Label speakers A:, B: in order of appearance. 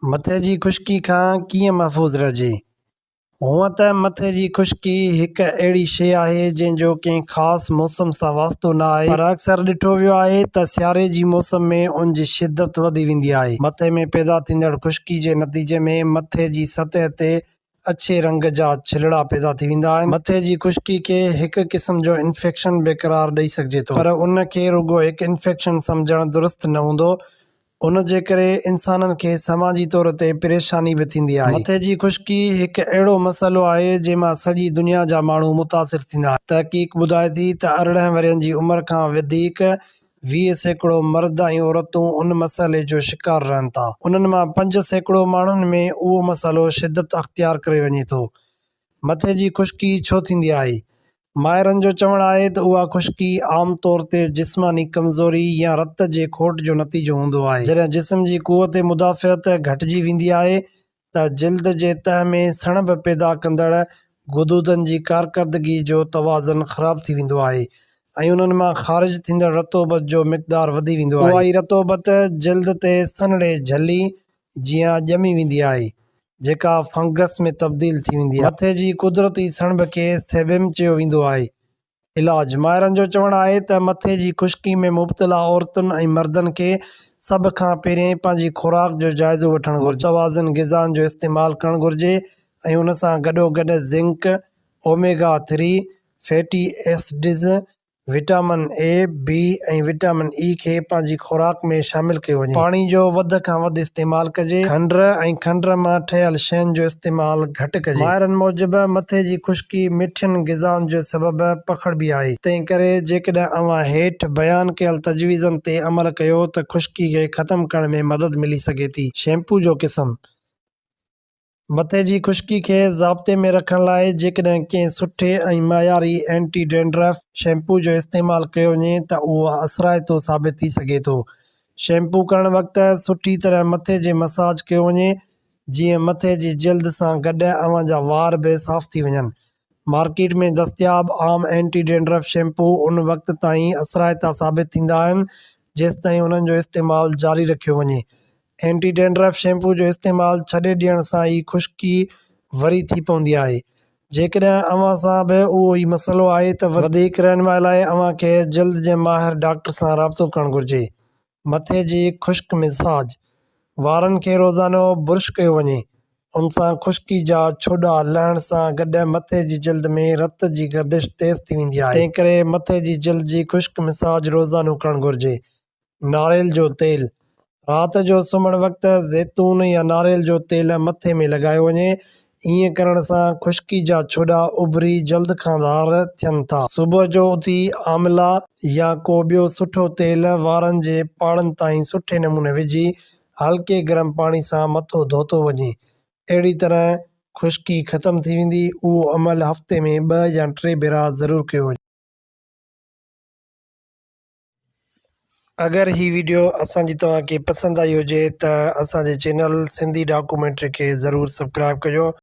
A: मथे जी खुश्की खां कीअं महफ़ूज़ रहिजे। हूअं त मथे जी खुश्की हिकु अहिड़ी शइ आहे जंहिंजो कंहिं ख़ासि मौसम सां वास्तो न आहे, पर अक्सर ॾिठो वियो आहे त सियारे जी मौसम में उन जी शिदत वधी वेंदी आहे। मथे में पैदा थींदड़ खुश्की जे नतीजे में मथे जी सतह ते अछे रंग जा छिलड़ा पैदा थी वेंदा आहिनि। मथे जी खुश्की खे हिकु क़िस्म जो इन्फेक्शन बि क़रार ॾेई सघिजे थो, पर उन खे रुॻो हिकु इन्फेक्शन सम्झणु दुरुस्त न हूंदो। उन जे करे इंसाननि खे समाजी तौर ते परेशानी बि थींदी आहे। मथे जी खुश्की हिकु अहिड़ो मसइलो आहे जंहिं मां सॼी दुनिया जा माण्हू मुतासिर थींदा आहिनि। तहक़ीक़ ॿुधाए थी त 18 वरियनि जी उमिरि खां वधीक 20% मर्द ऐं औरतूं उन मसइले जो शिकार रहनि था। उन्हनि मां 5% माण्हुनि में उहो मसइलो शिदत अख़्तियार करे वञे थो। मथे जी खुश्की छो थींदी आहे? माहिरनि जो चवणु आहे त उहा खुश्की आम तौर ते जिस्मानी कमज़ोरी या रत जे खोट जो नतीजो हूंदो आहे। जॾहिं जिस्म जी क़ुवत मुदाफ़ियत घटिजी वेंदी आहे त जिल्द जे तह में सणभ पैदा कंदड़ गुदूदनि जी कारकर्दगी जो तवाज़ुन ख़राब थी वेंदो आहे ऐं उन्हनि मां ख़ारिज थींदड़ रतोबत जो मिक़दार वधी वेंदो आहे। उहा ई रतोबत जिल्द ते सन्हड़े झली जीअं ॼमी वेंदी आहे, जेका फंगस में तब्दील थी वेंदी आहे। मथे जी कुदरती सणभ खे सेबेम चयो वेंदो आहे। इलाज: माहिरनि जो चवणु आहे त मथे जी खुश्की में मुब्तला औरतुनि ऐं मर्दनि खे सभ खां पहिरियों पंहिंजी खुराक जो जाइज़ो वठणु घुरिजे। मुतवाज़िन ग़िज़ाउनि जो इस्तेमालु करणु घुरिजे ऐं उन सां गॾोगॾु zinc, omega 3 fatty acids, vitamin A, B ऐं विटामिन ई खे पंहिंजी खुराक में शामिल कयो वञे। पाणी जो वधि खां वधि इस्तेमालु कजे। खंड ऐं खंड मां ठहियल शयुनि जो इस्तेमालु घटि कजे। माहिरनि मूजिबि मथे जी खुश्की मिठियुनि ग़िज़ाउनि जे सबबि पखिड़िबी आहे। तंहिं करे जेकॾहिं अव्हां हेठि बयानु कयल तजवीज़नि ते अमल कयो त खुश्की खे ख़तमु करण में मदद मिली सघे थी। शैम्पू जो क़िस्म: मथे जी खुश्की खे ज़ाब्ते में रखण लाइ जेकॾहिं कंहिं सुठे ऐं मयारी एंटी डैंड्रफ शैम्पू जो इस्तेमालु कयो वञे त उहो असराइतो साबित थी सघे थो। शैम्पू करण वक़्तु सुठी तरह मथे जे मसाज कयो वञे, जीअं मथे जी जिल्द सां गॾु अव्हां जा वार बि साफ़ थी वञनि। मार्केट में दस्तियाब आम एंटी डैंड्रफ शैम्पू उन वक़्त ताईं असराइता साबित थींदा आहिनि जेसिताईं उन्हनि जो इस्तेमालु जारी रखियो वञे। एंटी डैंड्रफ शैम्पू जो इस्तेमालु छॾे ॾियण सां ई खुश्की वरी थी पवंदी आहे। जेकॾहिं अव्हां सां बि उहो ई मसइलो आहे त वधीक रहनुमाई लाइ अव्हां खे जिल्द जे माहिर डॉक्टर सां राबितो करणु घुरिजे। मथे जी ख़ुश्क मसाज: वारनि खे रोज़ानो बुरुश कयो वञे। उन सां खुश्की जा छोॾा लहण सां गॾु मथे जी जिल्द में रत जी गर्दिश तेज़ थी वेंदी आहे। तंहिं करे मथे जी जिल्द जी ख़ुश्क मसाज रोज़ानो करणु घुरिजे। नारेल जो तेल: राति जो सुम्हण वक़्तु ज़ैतून या नारेल जो तेल मथे में लॻायो वञे। ईअं करण सां खुश्की जा छोॾा उभिरी जल्द खां धार थियनि था। सुबुह जो उथी आमला या को ॿियो सुठो तेल वारनि जे पाड़नि ताईं सुठे नमूने विझी हल्के गरम पाणी सां मथो धोतो वञे। अहिड़ी तरह खुश्की ख़तमु थी वेंदी। उहो अमल हफ़्ते में 2 या 3 भेरा ज़रूरु कयो वञे। अगरि ही वीडियो असांजी तव्हांखे पसंदि आई हुजे त असांजे चैनल सिंधी डॉक्यूमेंट्री खे ज़रूरु सब्सक्राइब कजो।